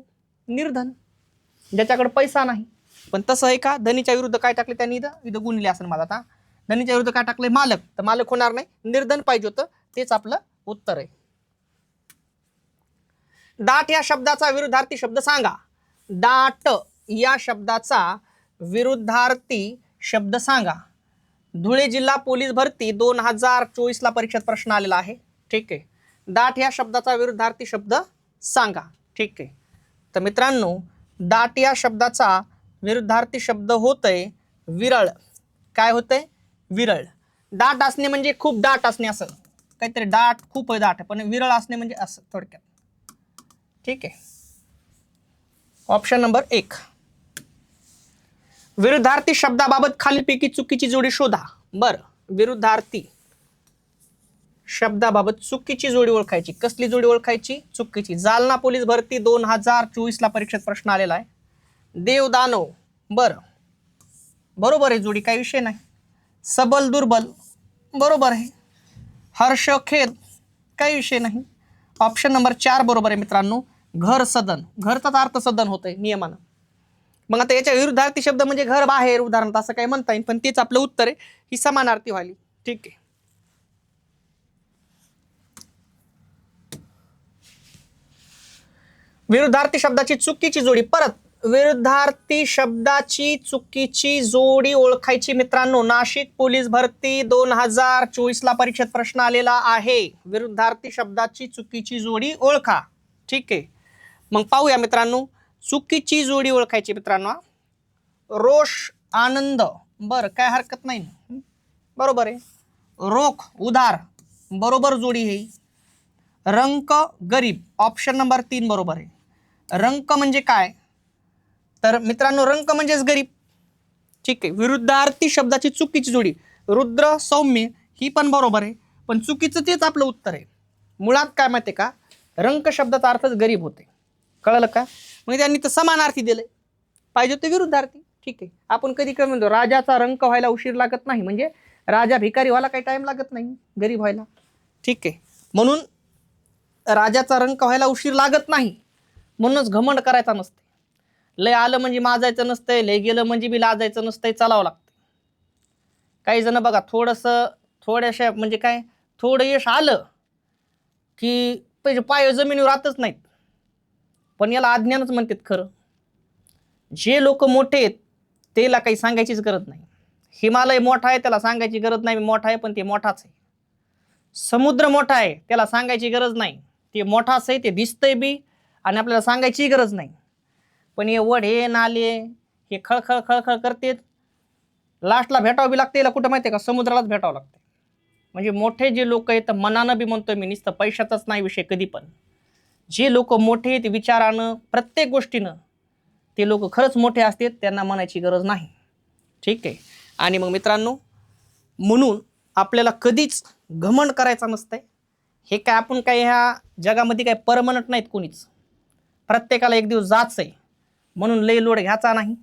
निर्धन, ज्याच्याकडे पैसा नाही. पण तसं आहे का? धनीच्या विरुद्ध काय टाकले त्यांनी? इथं गुणले असेल मला. आता धनीच्या विरुद्ध काय टाकले? मालक. तर मालक होणार नाही, निर्धन पाहिजे होतं. तेच आपलं उत्तर आहे. दाट या शब्दाचा विरुद्धार्थी शब्द सांगा. दाट या शब्दाचा विरुद्धार्थी शब्द सांगा. धुळे जिल्हा पोलीस भरती 2024 ला परीक्षेत प्रश्न आलेला आहे, ठीक आहे. दाट या शब्दाचा विरुद्धार्थी शब्द सांगा, ठीक आहे. तर मित्रांनो दाट या शब्दाचा विरुद्धार्थी शब्द होतंय विरळ. काय होतंय? विरळ. दाट असणे म्हणजे खूप दाट असणे, असं काहीतरी. दाट खूप दाट आहे, पण विरळ असणे म्हणजे असं थोडक्यात, ठीक आहे. Option number 1. विरुद्धार्थी शब्दाबाबत खालीलपैकी चुकीची जोडी शोधा. बरं, विरुद्धार्थी शब्दाबाबत चुकीची जोडी ओळखायची. कसली जोडी ओळखायची? चुकीची. जालना पोलीस भरती 2024 ला परीक्षेत प्रश्न आलेला आहे. देव दानव बरं बरोबर आहे जोडी, काही विषय नाही. सबल दुर्बल बरोबर आहे. हर्ष खेद काही विषय नाही. ऑप्शन नंबर 4 बरोबर आहे मित्रांनो. घर सदन, घरचाच अर्थ सदन होतंय नियमानं. मग आता याच्या विरुद्धार्थी शब्द म्हणजे घर बाहेर उदाहरण असं काही म्हणता येईल, पण तेच आपलं उत्तर आहे. ही समानार्थी व्हाली. ठीक आहे. विरुद्धार्थी शब्दाची चुकीची जोडी, परत विरुद्धार्थी शब्दाची चुकीची जोडी ओळखायची मित्रांनो. नाशिक पोलीस भरती 2024 ला परीक्षेत प्रश्न आलेला आहे. विरुद्धार्थी शब्दाची चुकीची जोडी ओळखा. ठीक आहे. मग पाहूया मित्रांनो. चुकीची जोडी ओळखायची मित्रांनो. रोष आनंद, बर काय हरकत नाही, बरोबर आहे. रोख उधार, बरोबर जोडी आहे. रंक गरीब, ऑप्शन नंबर 3 बरोबर आहे. रंक म्हणजे काय तर मित्रांनो रंक म्हणजेच गरीब. ठीक आहे. विरुद्धार्थी शब्दाची चुकीची जोडी रुद्र सौम्य, ही पण बरोबर आहे, पण चुकीचं तेच आपलं उत्तर आहे. मुळात काय माहिती का, रंक शब्दाचा अर्थच गरीब होते. कळलं का? मग त्यांनी तर समानार्थी दिले, पाहिजे ते विरुद्धार्थी. ठीक आहे. आपण कधी कधी म्हणतो राजाचा रंक व्हायला उशीर लागत नाही, म्हणजे राजा भिकारी व्हायला काही टाइम लागत नाही गरीब व्हायला. ठीक आहे. म्हणून राजाचा रंक व्हायला उशीर लागत नाही, म्हणूनच घमंड करायचा नसते. लय आलं म्हणजे माजायचं नसतंय, लय गेलं म्हणजे बी लाजायचं नसतंय, चालावं लागतं. काही जण बघा थोड्याशा म्हणजे काय थोडं यश आलं की पाय जमिनीवर राहतच नाहीत, पण याला अज्ञानच म्हणतात खरं. जे लोक मोठे आहेत त्याला काही सांगायचीच गरज नाही. हिमालय मोठा आहे त्याला सांगायची गरज नाही मोठा आहे, पण ते मोठाच आहे. समुद्र मोठा आहे त्याला सांगायची गरज नाही, ते मोठाच आहे, ते दिसतंय बी आणि आपल्याला सांगायची गरज नाही. पण हे वढे नाले हे खळखळ खळखळ करतेत, लास्टला भेटावं बी लागते. याला कुठं माहिती आहे का, समुद्रालाच भेटावं लागते. म्हणजे मोठे जे लोक आहेत, मनानं बी म्हणतोय मी, नुसतं पैशाचाच नाही विषय कधी पण. जे लोक मोठे आहेत विचारानं प्रत्येक गोष्टीनं, ते लोक खरंच मोठे असतात, त्यांना म्हणायची गरज नाही. ठीक आहे. आणि मग मित्रांनो म्हणून आपल्याला कधीच घमंड करायचा नसतंय. हे काय आपण काय ह्या जगामध्ये काय परमनंट नाहीत कोणीच, प्रत्येकाला एक दिवस जायचं आहे, म्हणून लय लोड घ्यायचा नाही.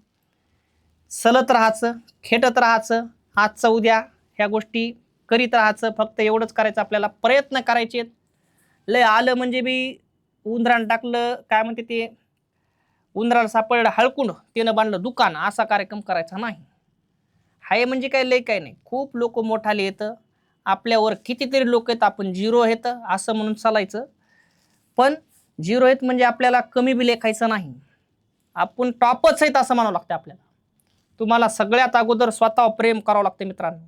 सलत राहायचं, खेटत राहायचं, आजचं उद्या ह्या गोष्टी करीत राहायचं. फक्त एवढंच करायचं, आपल्याला प्रयत्न करायचे. लय आलं म्हणजे बी उंदरानं टाकलं काय म्हणते ते, उंदराला सापडलं हळकुंड त्यानं बांधलं दुकान, असा कार्यक्रम करायचा नाही. हाय म्हणजे काय लय काय नाही. खूप लोक मोठाले येतं, आपल्यावर कितीतरी लोक आहेत, आपण झिरो आहेत असं म्हणून चालायचं. पण झिरो आहेत म्हणजे आपल्याला कमी बी लेखायचं नाही, आपण टॉपच आहेत असं म्हणावं लागतं आपल्याला. तुम्हाला सगळ्यात अगोदर स्वतःवर प्रेम करावं लागतं मित्रांनो.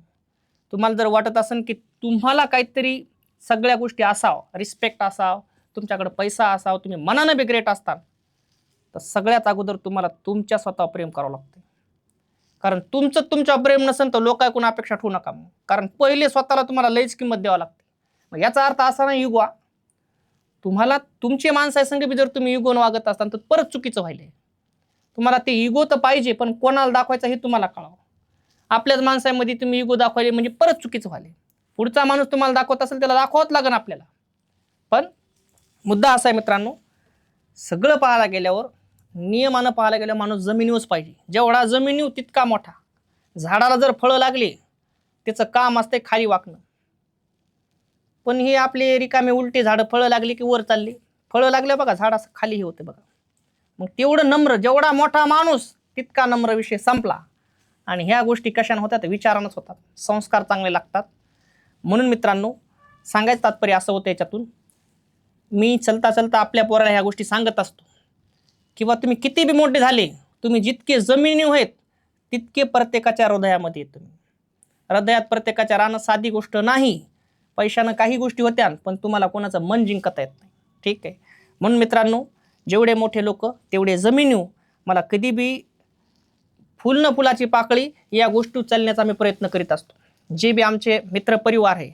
तुम्हाला जर वाटत असेल की तुम्हाला काहीतरी सगळ्या गोष्टी असावं, रिस्पेक्ट असावं, तुमच्याकडे पैसा असावं, तुम्ही मनानं बी ग्रेट असता, तर सगळ्यात अगोदर तुम्हाला तुमच्या स्वतःवर प्रेम करावं लागतं. कारण तुमच्यावर प्रेम नसेल तर लोक ऐकून अपेक्षा ठेवू नका. कारण पहिले स्वतःला तुम्हाला लयच किंमत द्यावी लागते. मग याचा अर्थ असा नाही युगवा, तुम्हाला तुमची माणसं संग बी जर तुम्ही युगोन वागत असताल तर परत चुकीचं व्हायलंय. तुम्हाला ते इगो तर पाहिजे, पण कोणाला दाखवायचं हे तुम्हाला कळावं. आपल्याच माणसामध्ये तुम्ही इगो दाखवायले म्हणजे परत चुकीचं व्हायलंय. पुढचा माणूस तुम्हाला दाखवत असेल त्याला दाखवावंच लागेल आपल्याला. पण मुद्दा असा आहे मित्रांनो, सगळं पाहायला गेल्यावर, नियमानं पाहायला गेल्यावर माणूस जमिनीवरच पाहिजे. जेवढा जमिनीवर तितका मोठा. झाडाला जर फळं लागली त्याचं काम असते खाली वाकणं, पण हे आपले रिकामे उलटे झाडं, फळं लागली की वर चालली, फळं लागल्या बघा झाड असं खाली हे होते बघा. मग तेवढं नम्र, जेवढा मोठा माणूस तितका नम्र, विषय संपला. आणि ह्या गोष्टी कशाने होतात, विचारानंच होतात. संस्कार चांगले लागतात. म्हणून मित्रांनो सांगायचं तात्पर्य असं होतं याच्यातून, मी चलता चलता आपल्या पोराला ह्या गोष्टी सांगत असतो. किंवा तुम्ही किती बी मोठे झाले, तुम्ही जितके जमिनीवर आहेत तितके प्रत्येकाच्या हृदयामध्ये येत. तुम्ही हृदयात प्रत्येकाच्या राहणं साधी गोष्ट नाही. पैशानं काही गोष्टी होत्या, पण तुम्हाला कोणाचं मन जिंकता येत नाही. ठीक आहे. म्हणून मित्रांनो जेवढे मोठे लोक तेवढे जमिनीवर, मला कधी बी फुल न फुलाची पाकळी या गोष्टी चालण्याचा मी प्रयत्न करीत असतो. जे बी आमचे मित्रपरिवार आहे,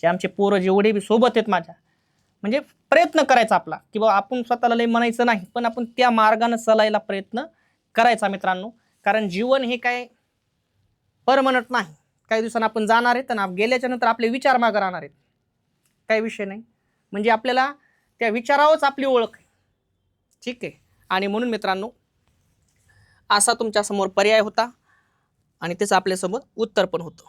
जे आमचे पोरं जेवढे बी सोबत आहेत माझ्या, म्हणजे प्रयत्न करायचा आपला, किंवा आपण स्वतःला लय म्हणायचं नाही, पण आपण त्या मार्गाने चालायला प्रयत्न करायचा मित्रांनो. कारण जीवन हे काय परमनंट नाही. काही दिवसांनी आपण जाणार आहेत आणि गेल्याच्या नंतर आपले विचार मागे राहणार आहेत, काही विषय नाही. म्हणजे आपल्याला त्या विचारावरच आपली ओळख आहे. ठीक आहे. आणि म्हणून मित्रांनो असा तुमच्या समोर पर्याय होता आणि त्याचं आपल्यासमोर उत्तर पण होतं.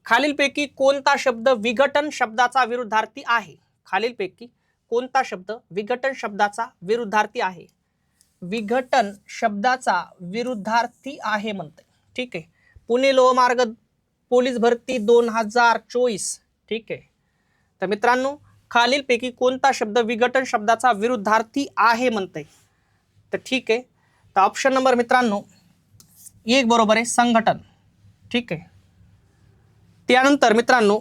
खालीलपैकी कोणता शब्द विघटन शब्दाचा विरुद्धार्थी आहे? खालीलपैकी कोणता शब्द विघटन शब्दाचा विरुद्धार्थी आहे? विघटन शब्दाचा विरुद्धार्थी आहे म्हणते. ठीक आहे. पुणे लोहमार्ग पोलीस भरती 2024. ठीक आहे. तर मित्रांनो खालीलपैकी कोणता शब्द विघटन शब्दाचा विरुद्धार्थी आहे म्हणते? तर ठीक आहे. तर ऑप्शन नंबर मित्रांनो 1 बरोबर आहे, संघटन. ठीक आहे. त्यानंतर मित्रांनो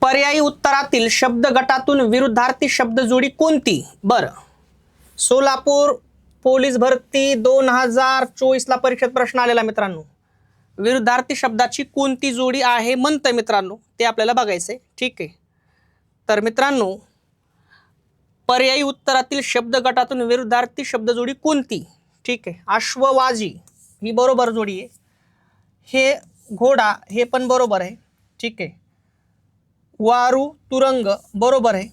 पर्यायी उत्तरातील शब्द गटातून विरुद्धार्थी शब्द जोडी कोणती? बरं, सोलापूर पोलीस भरती 2024 ला परीक्षेत प्रश्न आलेला मित्रांनो. विरुद्धार्थी शब्दाची कोणती जोडी आहे म्हणतंय मित्रांनो, ते आपल्याला बघायचंय. ठीक आहे. तर मित्रांनो पर्यायी उत्तरातील शब्द गटातून विरुद्धार्थी शब्द जोडी कोणती? ठीक आहे. अश्ववाजी ही बरोबर जोडी आहे. हे घोडा हे पण बरोबर आहे. ठीक आहे. वारू तुरंग बरोबर आहे.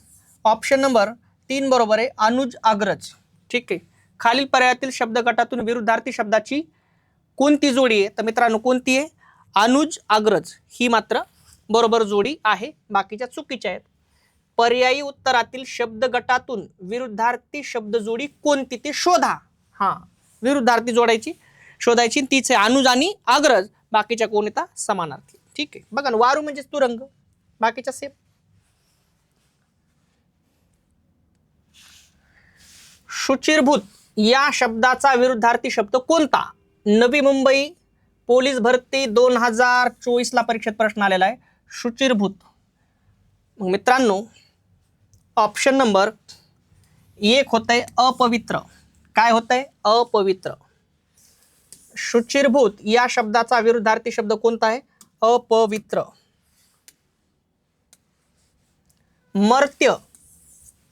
ऑप्शन नंबर 3 बरोबर आहे, अनुज अग्रज. ठीक आहे. खालील पर्यायातील शब्द गटातून विरुद्धार्थी शब्दाची कोणती जोडी आहे? तर मित्रांनो कोणती आहे? अनुज अग्रज ही मात्र बरोबर जोडी आहे, बाकीच्या चुकीच्या आहेत. पर्यायी उत्तरातील शब्द गटातून विरुद्धार्थी शब्द जोडी कोणती ते शोधा. हा, विरुद्धार्थी जोडायची शोधायची, तीच आहे अनुज आणि अग्रज, बाकीच्या कोण येतात समानार्थी. ठीक आहे. बघा ना, वारू म्हणजे तुरंग, बाकीच्या सेम. शुचिरभूत या शब्दाचा विरुद्धार्थी शब्द कोणता? नवी मुंबई पोलीस भरती 2024 ला परीक्षेत प्रश्न आलेला आहे. शुचिरभूत. मग मित्रांनो ऑप्शन नंबर 1 होतंय अपवित्र. काय होतंय? अपवित्र. शुचिरभूत या शब्दाचा विरुद्धार्थी शब्द कोणता आहे? अपवित्र. मर्त्य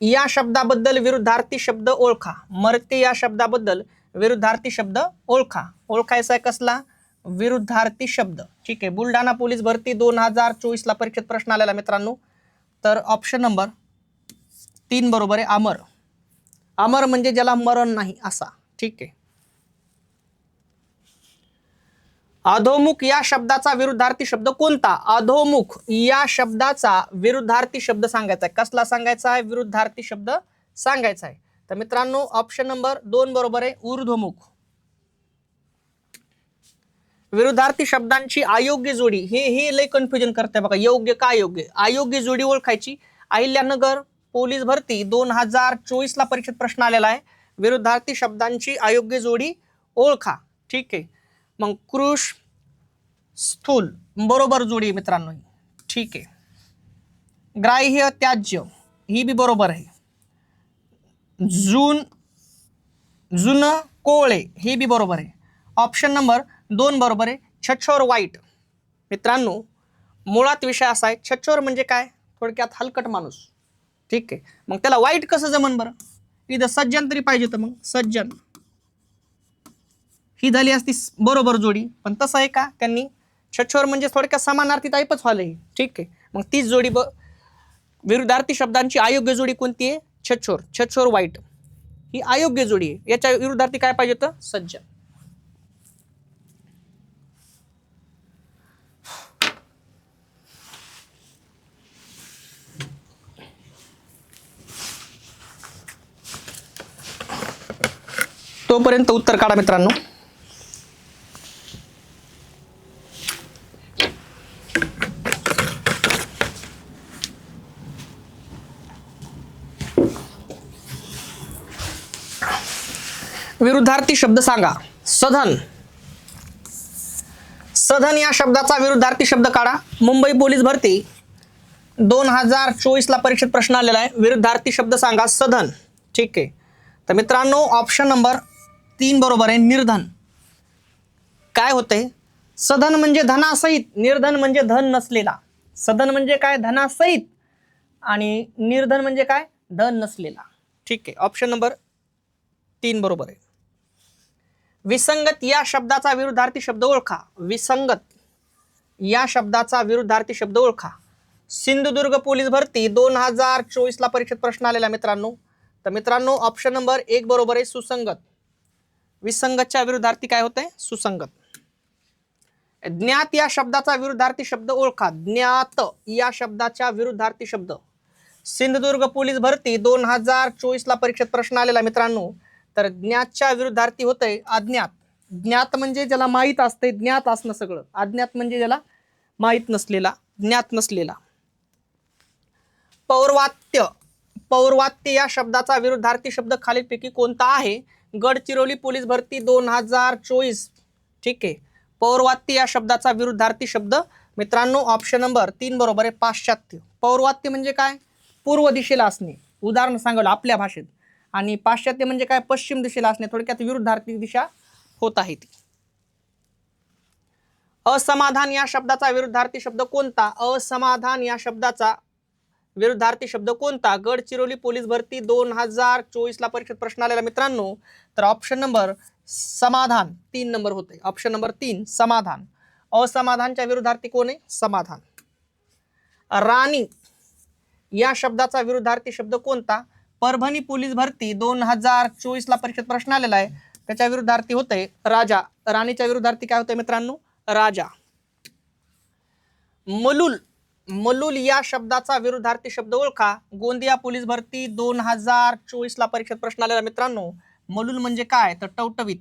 या शब्दाबद्दल विरुद्धार्थी शब्द ओळखा. मर्त्य या शब्दाबद्दल विरुद्धार्थी शब्द ओळखा. ओळखायचा आहे कसला? विरुद्धार्थी शब्द. ठीक आहे. बुलढाणा पोलीस भरती 2024 ला परीक्षेत प्रश्न आलेला मित्रांनो. तर ऑप्शन नंबर 3 बरोबर आहे, अमर. अमर म्हणजे ज्याला मरण नाही असा. ठीक आहे. अधोमुख या शब्दाचा विरुद्धार्थी शब्द कोणता? अधोमुख या शब्दाचा विरुद्धार्थी शब्द सांगायचा आहे. कसला सांगायचा आहे? विरुद्धार्थी शब्द सांगायचा आहे. तर मित्रांनो ऑप्शन नंबर 2 बरोबर आहे, ऊर्ध्वमुख. विरुद्धार्थी शब्दांची अयोग्य जोडी हे लय कन्फ्युजन करते बघा. योग्य का अयोग्य? अयोग्य जोडी ओळखायची. अहिल्यानगर पोलीस भरती 2024 ला परीक्षेत प्रश्न आलेला आहे. विरुद्धार्थी शब्दांची अयोग्य जोडी ओळखा. ठीक आहे. मग कृश स्थूल बरोबर जोडी मित्रांनो. ठीक आहे. ग्राह्य त्याज्य ही बी बरोबर आहे. जुन कोळे हे बी बरोबर आहे. ऑप्शन नंबर 2 बरोबर आहे, छछोर वाईट. मित्रांनो मुळात विषय असा आहे, छछोर म्हणजे काय? थोडक्यात हलकट माणूस. ठीक आहे. मग त्याला वाईट कसं जमन बरं? इथं सज्जन तरी पाहिजे तर मग सज्जन ही झाली असती बरोबर जोडी, पण तसं आहे का? त्यांनी छछोर म्हणजे थोडक्यात समानार्थी टाईपच व्हायला. ठीक आहे. मग तीच जोडी विरुद्धार्थी शब्दांची अयोग्य जोडी कोणती आहे? छछोर. छछोर वाईट ही अयोग्य जोडी आहे. याच्या विरुद्धार्थी काय पाहिजे होतं? सज्जन. तोपर्यंत उत्तर काढा मित्रांनो. विरुद्धार्थी शब्द सांगा. सधन. सधन या शब्दाचा विरुद्धार्थी शब्द काढा. मुंबई पोलीस भरती 2024 ला परीक्षेत प्रश्न आलेला आहे. विरुद्धार्थी शब्द सांगा. सधन. ठीक आहे. तर मित्रांनो ऑप्शन नंबर 3 बरोबर आहे, निर्धन. काय होते? सधन म्हणजे धनासहित, निर्धन म्हणजे धन नसलेला. सधन म्हणजे काय? धनासहित, आणि निर्धन म्हणजे काय? धन नसलेला. ठीक आहे. ऑप्शन नंबर 3 बरोबर आहे. विसंगत या शब्दाचा विरुद्धार्थी शब्द ओळखा. विसंगत या शब्दाचा विरुद्धार्थी शब्द ओळखा. सिंधुदुर्ग पोलीस भरती 2024 ला परीक्षेत प्रश्न आलेला मित्रांनो. तर मित्रांनो ऑप्शन नंबर 1 बरोबर आहे, सुसंगत. विसंगतच्या विरुद्धार्थी काय होतंय? सुसंगत. ज्ञात या शब्दाचा विरुद्धार्थी शब्द ओळखा. ज्ञात या शब्दाच्या विरुद्धार्थी शब्द. सिंधुदुर्ग पोलीस भरती 2024 ला परीक्षेत प्रश्न आलेला मित्रांनो. तर ज्ञातच्या विरुद्धार्थी होतंय अज्ञात. ज्ञात म्हणजे ज्याला माहित असते, ज्ञात असणं सगळं. अज्ञात म्हणजे ज्याला माहित नसलेला, ज्ञात नसलेला. पौर्वात्य. पौर्वात्य या शब्दाचा विरुद्धार्थी शब्द खालीलपैकी कोणता आहे? गडचिरोली पोलीस भरती 2024. ठीक आहे. पौर्वात्य या शब्दाचा विरुद्धार्थी शब्द मित्रांनो ऑप्शन नंबर 3 बरोबर आहे, पाश्चात्य. पौर्वात्य म्हणजे काय? पूर्व दिशेला असणे. उदाहरण सांगायला आपल्या भाषेत. आणि पाश्चात्य म्हणजे काय? पश्चिम दिशेला असणे. थोडक्यात विरुद्धार्थी दिशा होत आहे ती. असमाधान या शब्दाचा विरुद्धार्थी शब्द कोणता? असमाधान या शब्दाचा विरुद्धार्थी शब्द कोणता? गडचिरोली पोलीस भरती 2024 ला परीक्षेत प्रश्न आलेला मित्रांनो. तर ऑप्शन नंबर समाधान 3 नंबर होते. ऑप्शन नंबर 3 समाधान. असमाधानच्या विरुद्धार्थी कोण आहे? समाधान. राणी या शब्दाचा विरुद्धार्थी शब्द कोणता? परभणी पोलीस भरती 2024 ला परीक्षेत प्रश्न आलेला आहे. त्याच्या विरुद्धार्थी होते राजा. राणीच्या विरुद्धार्थी काय होते मित्रांनो? राजा. मलूल. मलूल या शब्दाचा विरुद्धार्थी शब्द ओळखा. गोंदिया पोलीस भरती 2024 ला परीक्षेत प्रश्न आलेला मित्रांनो. मलूल म्हणजे काय? तर टवटवीत.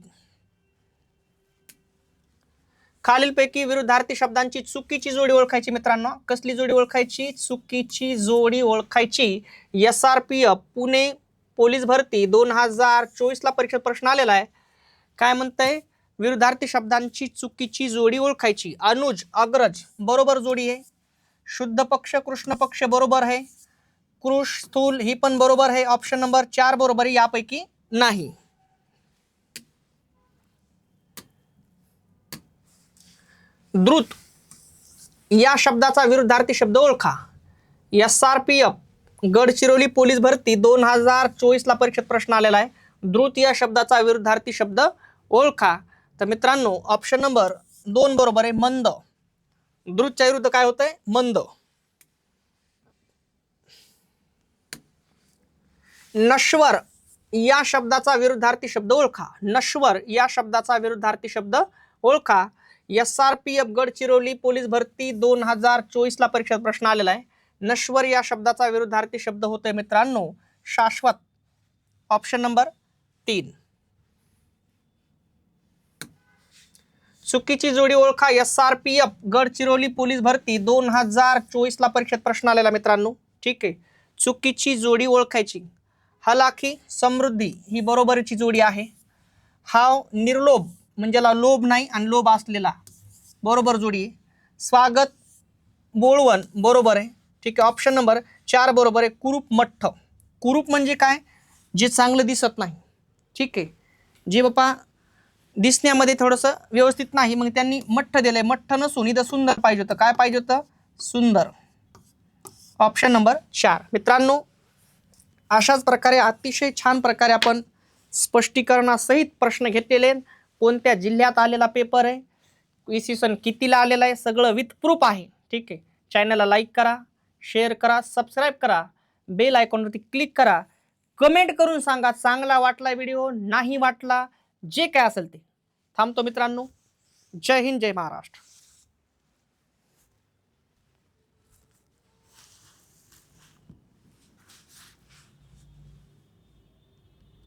खालीलपैकी विरुद्धार्थी शब्दांची चुकीची जोडी ओळखायची मित्रांनो. कसली जोडी ओळखायची? चुकीची जोडी ओळखायची. SRPF पुणे पोलीस भरती 2024 ला परीक्षेत प्रश्न आलेला आहे. काय म्हणतंय? विरुद्धार्थी शब्दांची चुकीची जोडी ओळखायची. अनुज अग्रज बरोबर जोडी आहे. शुद्ध पक्ष कृष्ण पक्ष बरोबर आहे. कृष स्थूल ही पण बरोबर आहे. ऑप्शन नंबर 4 बरोबर आहे. यापैकी नाही. द्रुत या शब्दाचा विरुद्धार्थी शब्द ओळखा. SRPF गडचिरोली पोलीस भरती 2024 ला परीक्षेत प्रश्न आलेला आहे. द्रुत या शब्दाचा विरुद्धार्थी शब्द ओळखा. तर मित्रांनो ऑप्शन नंबर 2 बरोबर आहे. मंद. द्रुतच्या विरुद्ध काय होतंय? मंद. नश्वर या शब्दाचा विरुद्धार्थी शब्द ओळखा. नश्वर या शब्दाचा विरुद्धार्थी शब्द ओळखा. SRPF गडचिरोली पोलीस भरती 2024 ला परीक्षेत प्रश्न आलेला आहे. नश्वर या शब्दाचा विरुद्धार्थी शब्द होतोय मित्रांनो शाश्वत. Option number 3. चुकीची जोडी ओळखा. SRPF गडचिरोली पोलीस भरती 2024 ला परीक्षेत प्रश्न आलेला मित्रांनो. ठीक आहे. चुकीची जोडी ओळखायची. हलाखी समृद्धी ही बरोबरीची जोडी आहे. हाव निर्लोभ म्हणजे लोभ नाही आणि लोभ असलेला बरोबर जोडी आहे. स्वागत बोळवण बरोबर आहे. ठीक आहे. ऑप्शन नंबर 4 बरोबर आहे. कुरूप मठ्ठ. कुरूप म्हणजे काय? जे चांगलं दिसत नाही. ठीक आहे. जे बापा दिसण्यामध्ये थोडंसं व्यवस्थित नाही, मग त्यांनी मठ्ठ दिलंय. मठ्ठ नसून इथं सुंदर पाहिजे होतं. काय पाहिजे होतं? सुंदर. Option number 4. मित्रांनो अशाच प्रकारे अतिशय छान प्रकारे आपण स्पष्टीकरणासहित प्रश्न घेतलेले. कोणत्या जिल्ह्यात आलेला पेपर आहे, इसवी सन कितीला आलेला आहे, सगळं विथ प्रूफ आहे. ठीक आहे. चॅनलला लाईक करा, शेअर करा, सबस्क्राईब करा, बेल आयकॉनवरती क्लिक करा. कमेंट करून सांगा चांगला वाटला व्हिडिओ, नाही वाटला, जे काय असेल ते. थांबतो मित्रांनो. जय हिंद, जय महाराष्ट्र.